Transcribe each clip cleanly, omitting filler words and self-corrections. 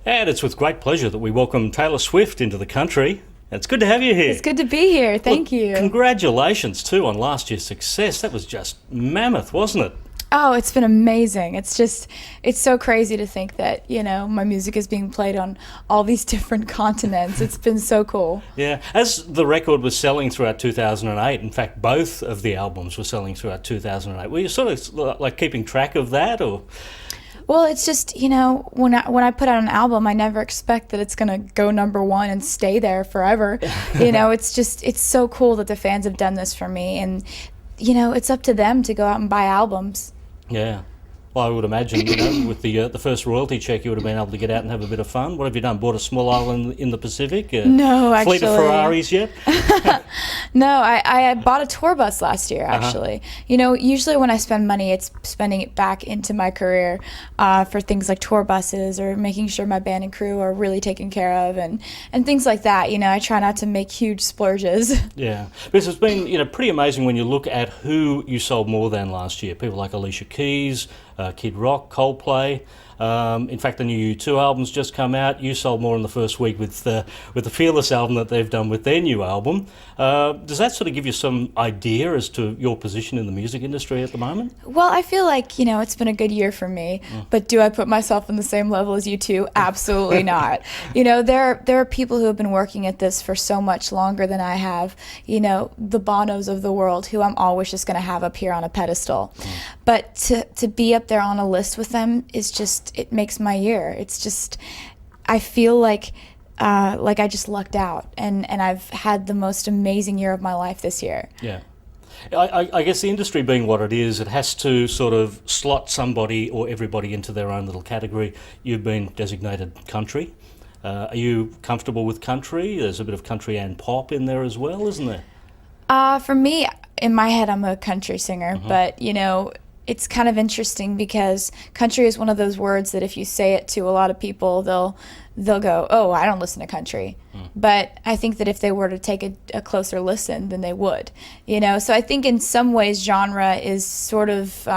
And it's with great pleasure that we welcome Taylor Swift into the country. It's good to have you here. It's good to be here. Thank you. Congratulations, too, on last year's success. That was just mammoth, wasn't it? Oh, it's been amazing. It's so crazy to think that, my music is being played on all these different continents. It's been so cool. Yeah. As the record was selling throughout 2008, in fact, both of the albums were selling throughout 2008. Were you sort of like keeping track of that, or...? Well, it's just, when I put out an album, I never expect that it's going to go number one and stay there forever. It's so cool that the fans have done this for me. And, it's up to them to go out and buy albums. Yeah. Well, I would imagine, with the first royalty check, you would have been able to get out and have a bit of fun. What have you done? Bought a small island in the Pacific? No, actually. Fleet of Ferraris yet? No, I bought a tour bus last year, actually. Usually when I spend money, it's spending it back into my career for things like tour buses or making sure my band and crew are really taken care of and things like that. I try not to make huge splurges. Yeah. Because it's been, pretty amazing when you look at who you sold more than last year. People like Alicia Keys, Kid Rock, Coldplay. In fact, the new U2 album's just come out. You sold more in the first week with the Fearless album that they've done with their new album. Does that sort of give you some idea as to your position in the music industry at the moment? Well, I feel like, it's been a good year for me, but do I put myself on the same level as U2? Absolutely not. There are people who have been working at this for so much longer than I have, the Bonos of the world, who I'm always just going to have up here on a pedestal. But to be up there on a list with them is just, it makes my year. It's just, I feel like I just lucked out, and I've had the most amazing year of my life this year. Yeah. I guess the industry being what it is, it has to sort of slot somebody or everybody into their own little category. You've been designated country. Are you comfortable with country? There's a bit of country and pop in there as well, isn't there? For me, in my head, I'm a country singer, but, it's kind of interesting because country is one of those words that if you say it to a lot of people, they'll go, oh, I don't listen to country. But I think that if they were to take a closer listen, then they would. So I think in some ways genre is sort of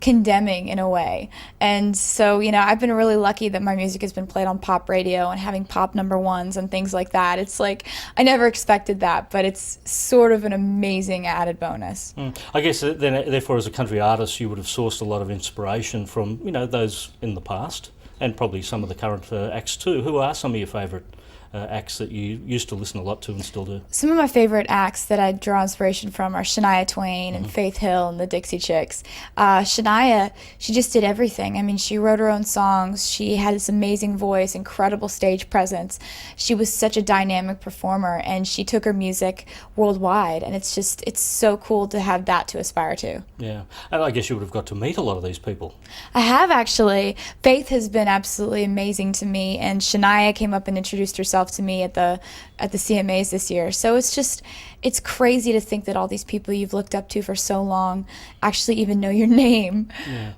condemning in a way. And so, I've been really lucky that my music has been played on pop radio and having pop number ones and things like that. It's like, I never expected that, but it's sort of an amazing added bonus. I guess then, therefore, as a country artist, you would have sourced a lot of inspiration from, those in the past and probably some of the current acts too. Who are some of your favourite acts that you used to listen a lot to and still do? Some of my favorite acts that I draw inspiration from are Shania Twain and Faith Hill and the Dixie Chicks. Shania, she just did everything. I mean, she wrote her own songs. She had this amazing voice, incredible stage presence. She was such a dynamic performer, and she took her music worldwide, and it's so cool to have that to aspire to. Yeah, and I guess you would have got to meet a lot of these people. I have, actually. Faith has been absolutely amazing to me, and Shania came up and introduced herself to me at the CMAs this year. So it's crazy to think that all these people you've looked up to for so long actually even know your name. Yeah.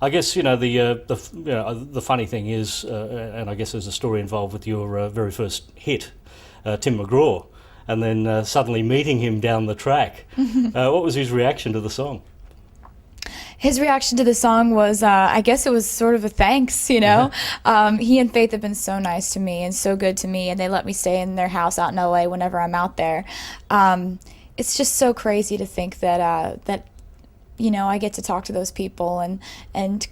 I guess the funny thing is, and I guess there's a story involved with your very first hit, Tim McGraw, and then suddenly meeting him down the track. What was his reaction to the song? His reaction to the song was, I guess it was sort of a thanks, He and Faith have been so nice to me and so good to me, and they let me stay in their house out in LA whenever I'm out there. It's just so crazy to think that I get to talk to those people and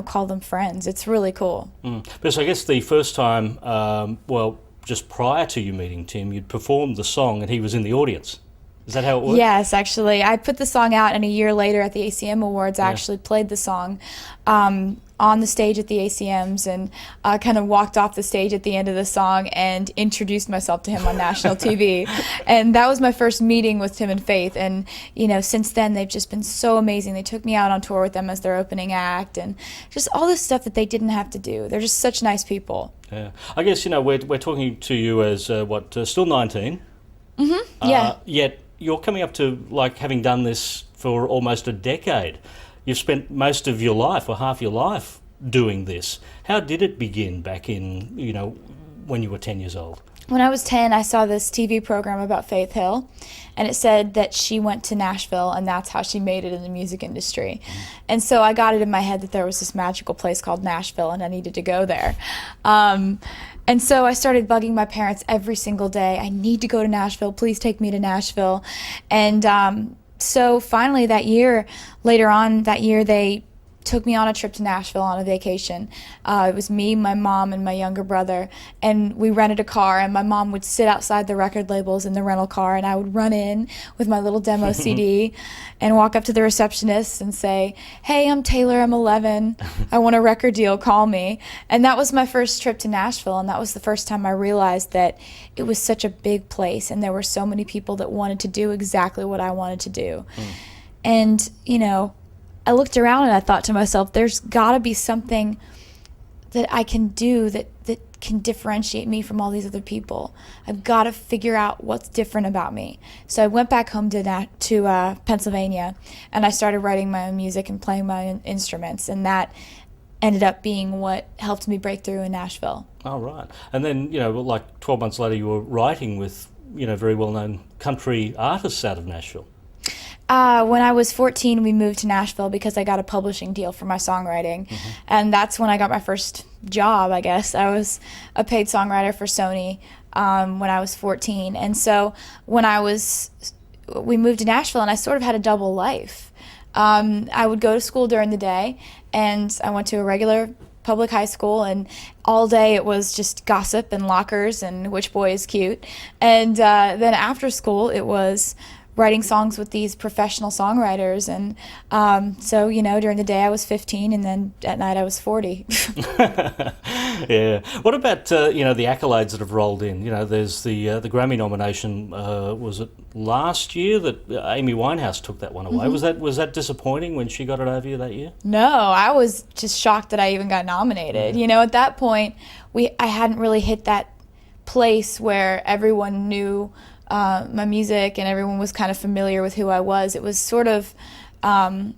call them friends. It's really cool. Because I guess the first time, just prior to you meeting Tim, you'd performed the song and he was in the audience. Is that how it works? Yes, actually. I put the song out, and a year later at the ACM Awards, I actually played the song on the stage at the ACMs, and kind of walked off the stage at the end of the song and introduced myself to him on national TV. And that was my first meeting with Tim and Faith. And, since then, they've just been so amazing. They took me out on tour with them as their opening act, and just all this stuff that they didn't have to do. They're just such nice people. Yeah. I guess, we're talking to you as, still 19? Yeah. Yet you're coming up to having done this for almost a decade. You've spent most of your life or half your life doing this. How did it begin back in, when you were 10 years old? when I was 10, I saw this TV program about Faith Hill, and it said that she went to Nashville, and that's how she made it in the music industry. And so I got it in my head that there was this magical place called Nashville, and I needed to go there. And so I started bugging my parents every single day. I need to go to Nashville. Please take me to Nashville. And so finally later on that year, they took me on a trip to Nashville on a vacation. It was me, my mom, and my younger brother, and we rented a car, and my mom would sit outside the record labels in the rental car, and I would run in with my little demo CD and walk up to the receptionist and say, "Hey, I'm Taylor, I'm 11, I want a record deal, call me." And that was my first trip to Nashville, and that was the first time I realized that it was such a big place, and there were so many people that wanted to do exactly what I wanted to do. And, I looked around and I thought to myself, there's got to be something that I can do that can differentiate me from all these other people. I've got to figure out what's different about me. So I went back home to Pennsylvania, and I started writing my own music and playing my own instruments, and that ended up being what helped me break through in Nashville. Oh, right. And then, like 12 months later, you were writing with, very well-known country artists out of Nashville. When I was 14, we moved to Nashville because I got a publishing deal for my songwriting. And that's when I got my first job, I guess. I was a paid songwriter for Sony when I was 14. And so when we moved to Nashville, and I sort of had a double life. I would go to school during the day, and I went to a regular public high school, and all day it was just gossip and lockers and which boy is cute. And then after school, it was writing songs with these professional songwriters. And so, during the day I was 15, and then at night I was 40. Yeah. What about, the accolades that have rolled in? There's the Grammy nomination, was it last year that Amy Winehouse took that one away? Was that disappointing when she got it over you that year? No, I was just shocked that I even got nominated. At that point, I hadn't really hit that place where everyone knew my music and everyone was kind of familiar with who I was. It was sort of, I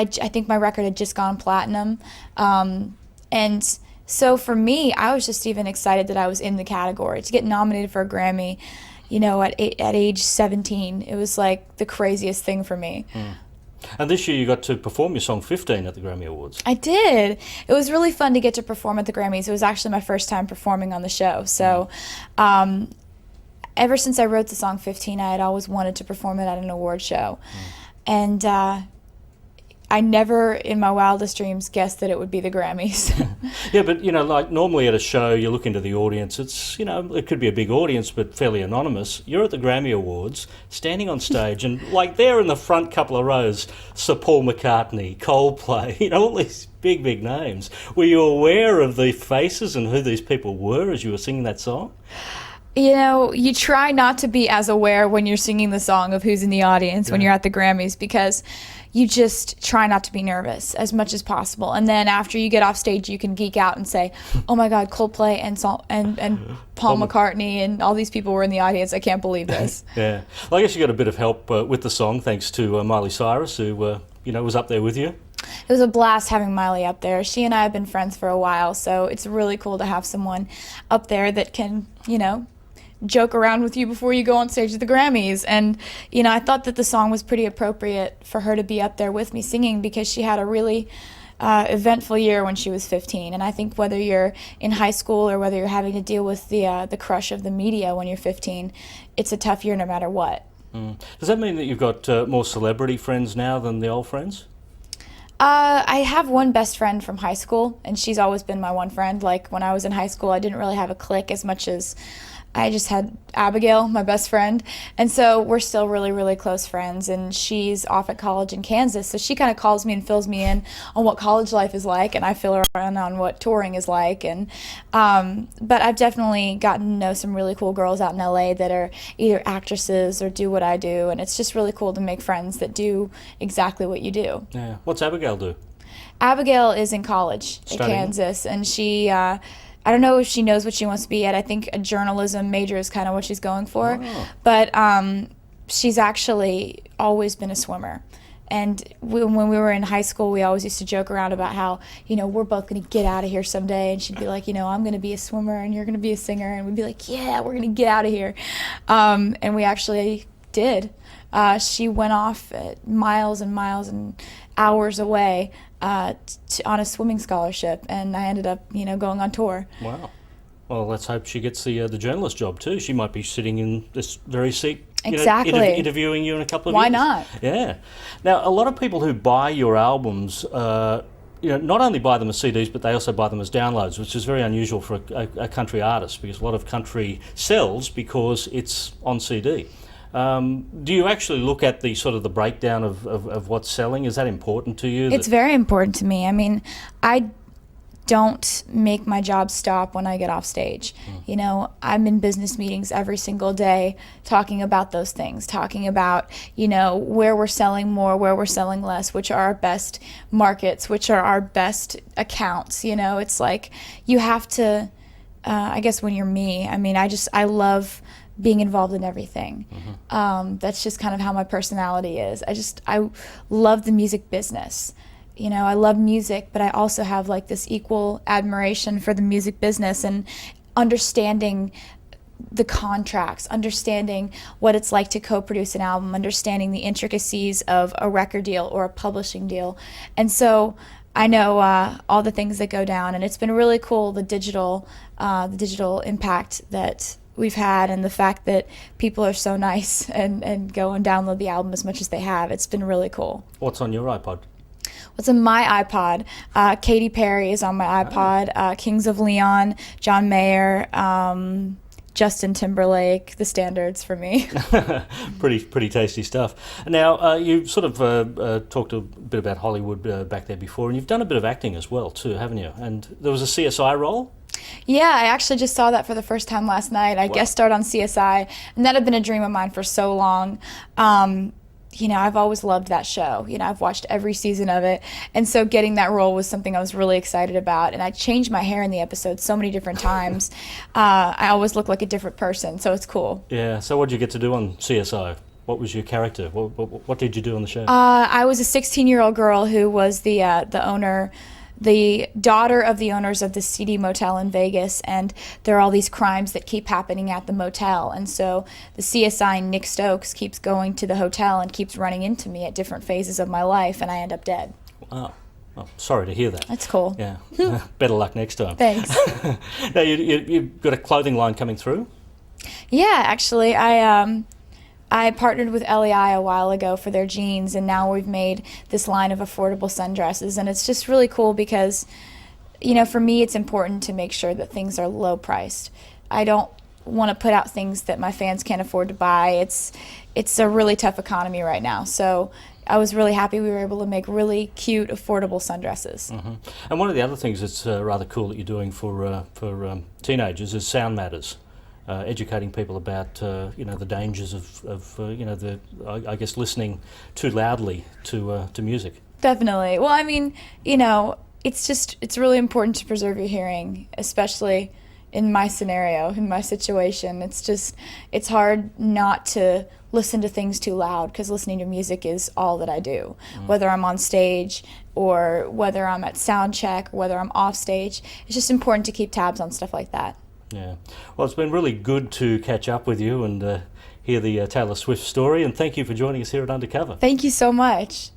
think my record had just gone platinum. And so for me, I was just even excited that I was in the category. To get nominated for a Grammy, at age 17, it was like the craziest thing for me. And this year you got to perform your song 15 at the Grammy Awards. I did. It was really fun to get to perform at the Grammys. It was actually my first time performing on the show. So ever since I wrote the song 15, I had always wanted to perform it at an award show. And I never, in my wildest dreams, guessed that it would be the Grammys. Yeah, but, like normally at a show, you look into the audience. It's, it could be a big audience, but fairly anonymous. You're at the Grammy Awards, standing on stage, and like there in the front couple of rows, Sir Paul McCartney, Coldplay, all these big, big names. Were you aware of the faces and who these people were as you were singing that song? You try not to be as aware when you're singing the song of who's in the audience when you're at the Grammys, because you just try not to be nervous as much as possible. And then after you get off stage, you can geek out and say, "Oh my God, Coldplay and Paul McCartney and all these people were in the audience. I can't believe this." Yeah. Well, I guess you got a bit of help with the song thanks to Miley Cyrus, who was up there with you. It was a blast having Miley up there. She and I have been friends for a while, so it's really cool to have someone up there that can, joke around with you before you go on stage at the Grammys. And, I thought that the song was pretty appropriate for her to be up there with me singing, because she had a really eventful year when she was 15. And I think whether you're in high school or whether you're having to deal with the crush of the media when you're 15, it's a tough year no matter what. Does that mean that you've got more celebrity friends now than the old friends? I have one best friend from high school, and she's always been my one friend. Like, when I was in high school, I didn't really have a clique as much as I just had Abigail, my best friend. And so we're still really, really close friends, and she's off at college in Kansas, so she kind of calls me and fills me in on what college life is like, and I fill her in on what touring is like. And but I've definitely gotten to know some really cool girls out in LA that are either actresses or do what I do, and it's just really cool to make friends that do exactly what you do. Yeah. What's Abigail do? Abigail is in college at Kansas, and she I don't know if she knows what she wants to be yet. I think a journalism major is kind of what she's going for. But she's actually always been a swimmer. And when we were in high school, we always used to joke around about how, we're both going to get out of here someday. And she'd be like, I'm going to be a swimmer and you're going to be a singer. And we'd be like, yeah, we're going to get out of here. And we actually did. She went off at miles and miles and hours away on a swimming scholarship. And I ended up, going on tour. Wow. Well, let's hope she gets the journalist job too. She might be sitting in this very seat, exactly, interviewing you in a couple of years. Why not? Yeah. Now, a lot of people who buy your albums, not only buy them as CDs, but they also buy them as downloads, which is very unusual for a country artist, because a lot of country sells because it's on CD. Do you actually look at the sort of the breakdown of what's selling? Is that important to you? It's very important to me. I mean, I don't make my job stop when I get off stage. I'm in business meetings every single day talking about those things, talking about, where we're selling more, where we're selling less, which are our best markets, which are our best accounts. It's like you have to, I guess when you're me, I mean, I love being involved in everything. That's just kind of how my personality is. I love the music business. I love music, but I also have like this equal admiration for the music business and understanding the contracts, understanding what it's like to co-produce an album, understanding the intricacies of a record deal or a publishing deal. And so I know all the things that go down, and it's been really cool, the digital impact that we've had, and the fact that people are so nice and go and download the album as much as they have. It's been really cool. What's on your iPod? What's on my iPod? Katy Perry is on my iPod. Kings of Leon, John Mayer, Justin Timberlake, the standards for me. Pretty tasty stuff. Now, you sort of talked a bit about Hollywood back there before, and you've done a bit of acting as well too, haven't you? And there was a CSI role? Yeah, I actually just saw that for the first time last night. I guest starred on CSI, and that had been a dream of mine for so long. I've always loved that show. I've watched every season of it. And so getting that role was something I was really excited about. And I changed my hair in the episode so many different times. I always look like a different person, so it's cool. Yeah, so what did you get to do on CSI? What was your character? What did you do on the show? I was a 16-year-old girl who was the owner, the daughter of the owners of the seedy motel in Vegas, and there are all these crimes that keep happening at the motel. And so the CSI Nick Stokes keeps going to the hotel and keeps running into me at different phases of my life, and I end up dead. Wow. Oh, sorry to hear that. That's cool. Yeah. Better luck next time. Thanks. Now, you've got a clothing line coming through? Yeah, actually, I partnered with LEI a while ago for their jeans, and now we've made this line of affordable sundresses, and it's just really cool because, for me, it's important to make sure that things are low priced. I don't want to put out things that my fans can't afford to buy. It's a really tough economy right now, so I was really happy we were able to make really cute, affordable sundresses. Mm-hmm. And one of the other things that's rather cool that you're doing for teenagers is Sound Matters. Educating people about the dangers of I guess listening too loudly to music. Definitely. Well, I mean, it's really important to preserve your hearing, especially in my scenario, in my situation. It's hard not to listen to things too loud, because listening to music is all that I do. Whether I'm on stage or whether I'm at sound check, or whether I'm off stage, it's just important to keep tabs on stuff like that. Yeah. Well, it's been really good to catch up with you and hear the Taylor Swift story, and thank you for joining us here at Undercover. Thank you so much.